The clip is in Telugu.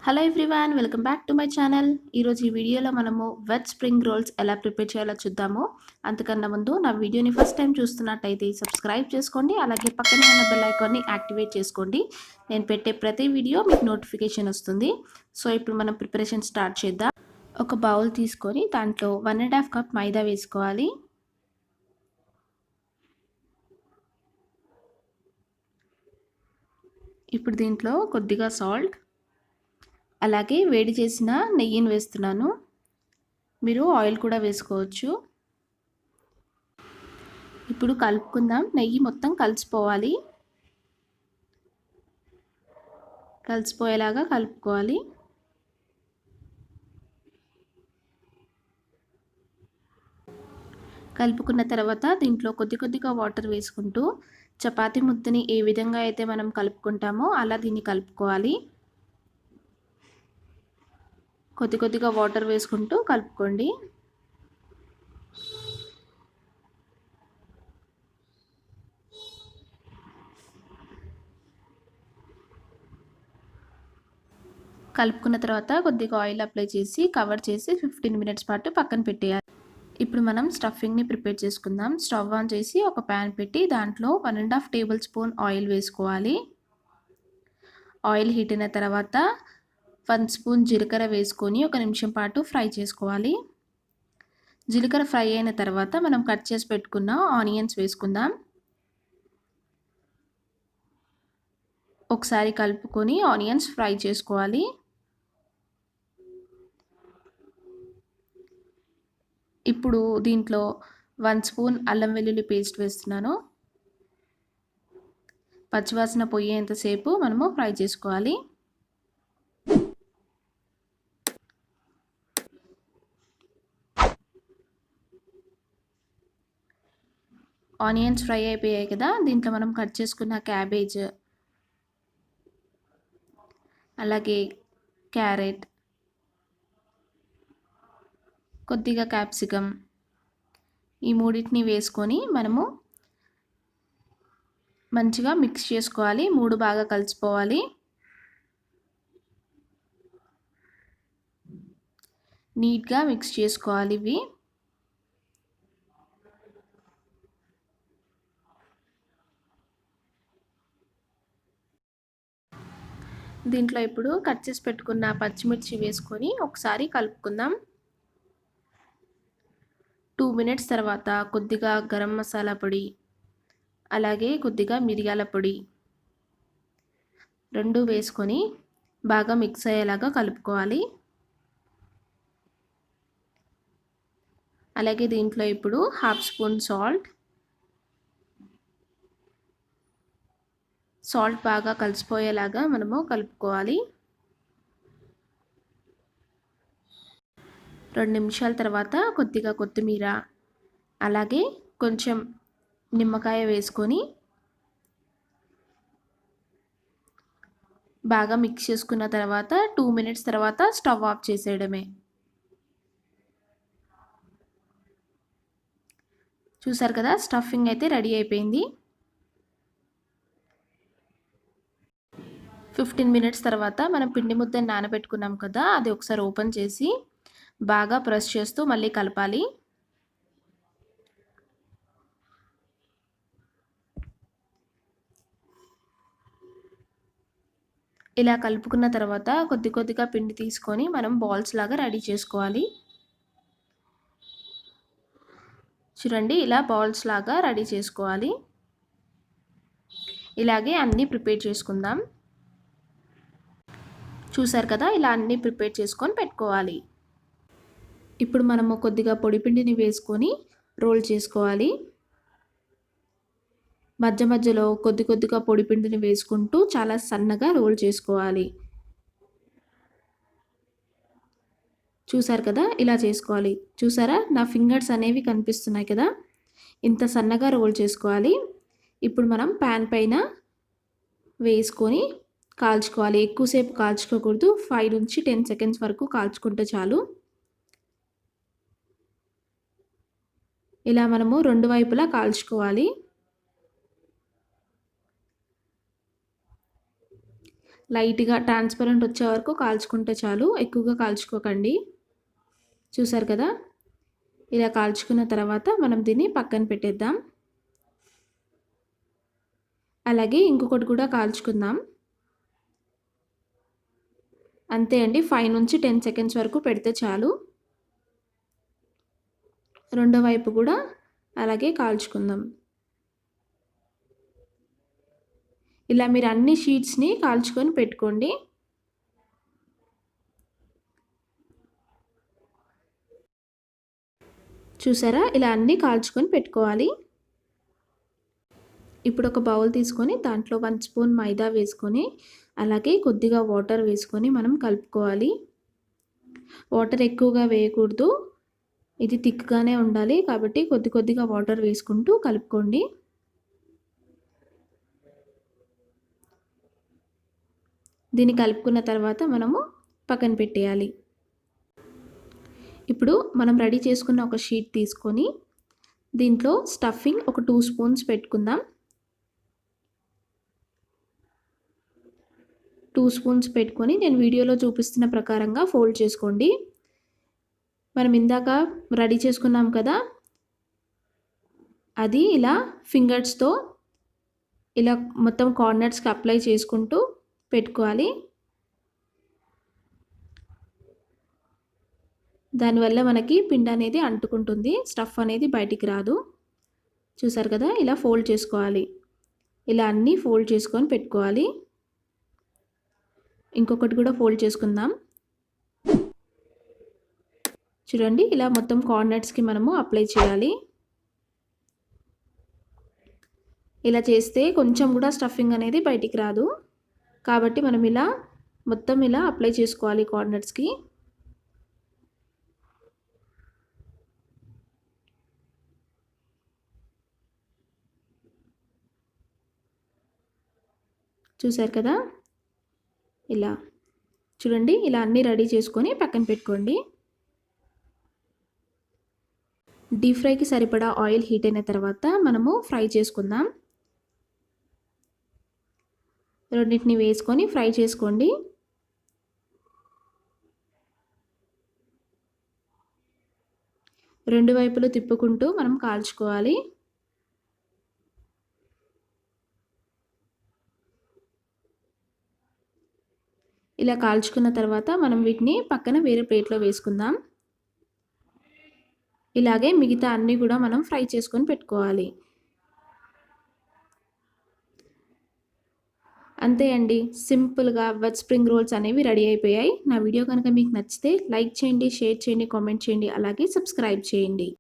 Hello everyone, welcome back to my channel. ఈరోజు ఈ వీడియోలో మనము వెజ్ స్ప్రింగ్ రోల్స్ ఎలా ప్రిపేర్ చేయాలో చూద్దాము. అంతకన్నా ముందు నా వీడియోని ఫస్ట్ టైం చూస్తున్నట్టయితే సబ్స్క్రైబ్ చేసుకోండి, అలాగే పక్కనే ఉన్న బెల్ ఐకాన్ని యాక్టివేట్ చేసుకోండి. నేను పెట్టే ప్రతి వీడియో మీకు నోటిఫికేషన్ వస్తుంది. సో ఇప్పుడు మనం ప్రిపరేషన్ స్టార్ట్ చేద్దాం. ఒక బౌల్ తీసుకొని దాంట్లో 1.5 కప్ మైదా వేసుకోవాలి. ఇప్పుడు దీంట్లో కొద్దిగా సాల్ట్, అలాగే వేడి చేసిన నెయ్యిని వేస్తున్నాను. మీరు ఆయిల్ కూడా వేసుకోవచ్చు. ఇప్పుడు కలుపుకుందాం. నెయ్యి మొత్తం కలిసిపోయేలాగా కలుపుకోవాలి. కలుపుకున్న తర్వాత దీంట్లో కొద్దిగా వాటర్ వేసుకుంటూ చపాతీ ముద్దని ఏ విధంగా అయితే మనం కలుపుకుంటామో అలా దీన్ని కలుపుకోవాలి. కొద్దిగా వాటర్ వేసుకుంటూ కలుపుకోండి. కలుపుకున్న తర్వాత కొద్దిగా ఆయిల్ అప్లై చేసి కవర్ చేసి 15 మినిట్స్ పాటు పక్కన పెట్టేయాలి. ఇప్పుడు మనం స్టఫింగ్ని ప్రిపేర్ చేసుకుందాం. స్టవ్ ఆన్ చేసి ఒక ప్యాన్ పెట్టి దాంట్లో 1.5 టేబుల్ స్పూన్ ఆయిల్ వేసుకోవాలి. ఆయిల్ హీట్ అయిన తర్వాత 1 స్పూన్ జీలకర్ర వేసుకొని 1 నిమిషం పాటు ఫ్రై చేసుకోవాలి. జీలకర్ర ఫ్రై అయిన తర్వాత మనం కట్ చేసి పెట్టుకున్న ఆనియన్స్ వేసుకుందాం. ఒకసారి కలుపుకొని ఆనియన్స్ ఫ్రై చేసుకోవాలి. ఇప్పుడు దీంట్లో 1 స్పూన్ అల్లం వెల్లుల్లి పేస్ట్ వేస్తున్నాను. పచ్చివాసన పోయేంతసేపు మనము ఫ్రై చేసుకోవాలి. ఆనియన్స్ ఫ్రై అయిపోయాయి కదా, దీంట్లో మనం కట్ చేసుకున్న క్యాబేజ్, అలాగే క్యారెట్, కొద్దిగా క్యాప్సికమ్, ఈ మూడింటిని వేసుకొని మనము మంచిగా మిక్స్ చేసుకోవాలి. 3 బాగా కలిసిపోవాలి. నీట్గా మిక్స్ చేసుకోవాలి ఇవి. దీంట్లో ఇప్పుడు కట్ చేసి పెట్టుకున్న పచ్చిమిర్చి వేసుకొని ఒకసారి కలుపుకుందాం. 2 మినిట్స్ తర్వాత కొద్దిగా గరం మసాలా పొడి, అలాగే కొద్దిగా మిరియాల పొడి 2 వేసుకొని బాగా మిక్స్ అయ్యేలాగా కలుపుకోవాలి. అలాగే దీంట్లో ఇప్పుడు 1/2 స్పూన్ సాల్ట్ బాగా కలిసిపోయేలాగా మనము కలుపుకోవాలి. 2 నిమిషాల తర్వాత కొద్దిగా కొత్తిమీర, అలాగే కొంచెం నిమ్మకాయ వేసుకొని బాగా మిక్స్ చేసుకున్న తర్వాత 2 మినిట్స్ తర్వాత స్టవ్ ఆఫ్ చేసేయడమే. చూసారు కదా, స్టఫింగ్ అయితే రెడీ అయిపోయింది. 15 మినిట్స్ తర్వాత మనం పిండి ముద్దను నానబెట్టుకున్నాం కదా, అది ఒకసారి ఓపెన్ చేసి బాగా ప్రెస్ చేస్తూ మళ్ళీ కలపాలి. ఇలా కలుపుకున్న తర్వాత కొద్దిగా పిండి తీసుకొని మనం బాల్స్ లాగా రెడీ చేసుకోవాలి. చూడండి, ఇలా బాల్స్ లాగా రెడీ చేసుకోవాలి. ఇలాగే అన్నీ ప్రిపేర్ చేసుకుందాం. చూసారు కదా, ఇలా అన్నీ ప్రిపేర్ చేసుకొని పెట్టుకోవాలి. ఇప్పుడు మనము కొద్దిగా పొడిపిండిని వేసుకొని రోల్ చేసుకోవాలి. మధ్యలో కొద్దిగా పొడిపిండిని వేసుకుంటూ చాలా సన్నగా రోల్ చేసుకోవాలి. చూసారు కదా, ఇలా చేసుకోవాలి. చూసారా, నా ఫింగర్స్ అనేవి కనిపిస్తున్నాయి కదా, ఇంత సన్నగా రోల్ చేసుకోవాలి. ఇప్పుడు మనం ప్యాన్ పైన వేసుకొని కాల్చుకోవాలి. ఎక్కువసేపు కాల్చుకోకూడదు. 5 నుంచి 10 సెకండ్స్ వరకు కాల్చుకుంటే చాలు. ఇలా మనము 2 వైపులా కాల్చుకోవాలి. లైట్‌గా ట్రాన్స్‌పరెంట్ వచ్చే వరకు కాల్చుకుంటే చాలు. ఎక్కువగా కాల్చుకోకండి. చూసారు కదా! ఇలా కాల్చుకున్న తర్వాత మనం దీన్ని పక్కన పెట్టేద్దాం. అలాగే ఇంకొకటి కూడా కాల్చుకుందాం. అంతే అండి. 5-10 సెకండ్స్ వరకు పెడితే చాలు. రెండో వైపు కూడా అలాగే కాల్చుకుందాం. ఇలా మీరు అన్ని షీట్స్‌ని కాల్చుకొని పెట్టుకోండి. చూసారా? ఇలా అన్నీ కాల్చుకొని పెట్టుకోవాలి. ఇప్పుడు ఒక బౌల్ తీసుకొని దాంట్లో 1 స్పూన్ మైదా వేసుకొని, అలాగే కొద్దిగా వాటర్ వేసుకొని మనం కలుపుకోవాలి. వాటర్ ఎక్కువగా వేయకూడదు. ఇది థిక్‌గానే ఉండాలి. కాబట్టి కొద్ది కొద్దిగా వాటర్ వేసుకుంటూ కలుపుకోండి. దీన్ని కలుపుకున్న తర్వాత మనము పక్కన పెట్టేయాలి. ఇప్పుడు మనం రెడీ చేసుకున్న ఒక షీట్ తీసుకొని దీంట్లో స్టఫింగ్ ఒక 2 స్పూన్స్ పెట్టుకుందాం. 2 స్పూన్స్ పెట్టుకొని నేను వీడియోలో చూపిస్తున్న ప్రకారంగా ఫోల్డ్ చేసుకోండి. మనం ఇందాక రెడీ చేసుకున్నాం కదా! అది ఇలా ఫింగర్స్‌తో ఇలా మొత్తం కార్నర్స్‌కి అప్లై చేసుకుంటూ పెట్టుకోవాలి. దానివల్ల మనకి పిండి అనేది అంటుకుంటుంది. స్టఫ్ అనేది బయటికి రాదు. చూసారు కదా! ఇలా ఫోల్డ్ చేసుకోవాలి. ఇలా అన్నీ ఫోల్డ్ చేసుకొని పెట్టుకోవాలి. ఇంకొకటి కూడా ఫోల్డ్ చేసుకుందాం. చూడండి ఇలా మొత్తం కార్నర్స్‌కి మనము అప్లై చేయాలి. ఇలా చేస్తే కొంచెం కూడా స్టఫింగ్ అనేది బయటికి రాదు. కాబట్టి మనం ఇలా మొత్తం ఇలా అప్లై చేసుకోవాలి కార్నర్స్‌కి. చూసారు కదా! ఇలా చూడండి ఇలా అన్నీ రెడీ చేసుకొని పక్కన పెట్టుకోండి. డీప్ ఫ్రైకి సరిపడా ఆయిల్ హీట్ అయిన తర్వాత మనము ఫ్రై చేసుకుందాం. రెండింటిని వేసుకొని ఫ్రై చేసుకోండి. రెండు వైపులు తిప్పుకుంటూ మనం కాల్చుకోవాలి. ఇలా కాల్చుకున్న తర్వాత మనం వీటిని పక్కన వేరే ప్లేట్లో వేసుకుందాం. ఇలాగే మిగతా అన్నీ కూడా మనం ఫ్రై చేసుకొని పెట్టుకోవాలి. అంతే అండి. సింపుల్‌గా వెజ్ స్ప్రింగ్ రోల్స్ అనేవి రెడీ అయిపోయాయి. నా వీడియో కనుక మీకు నచ్చితే లైక్ చేయండి, షేర్ చేయండి, కామెంట్ చేయండి, అలాగే సబ్స్క్రైబ్ చేయండి.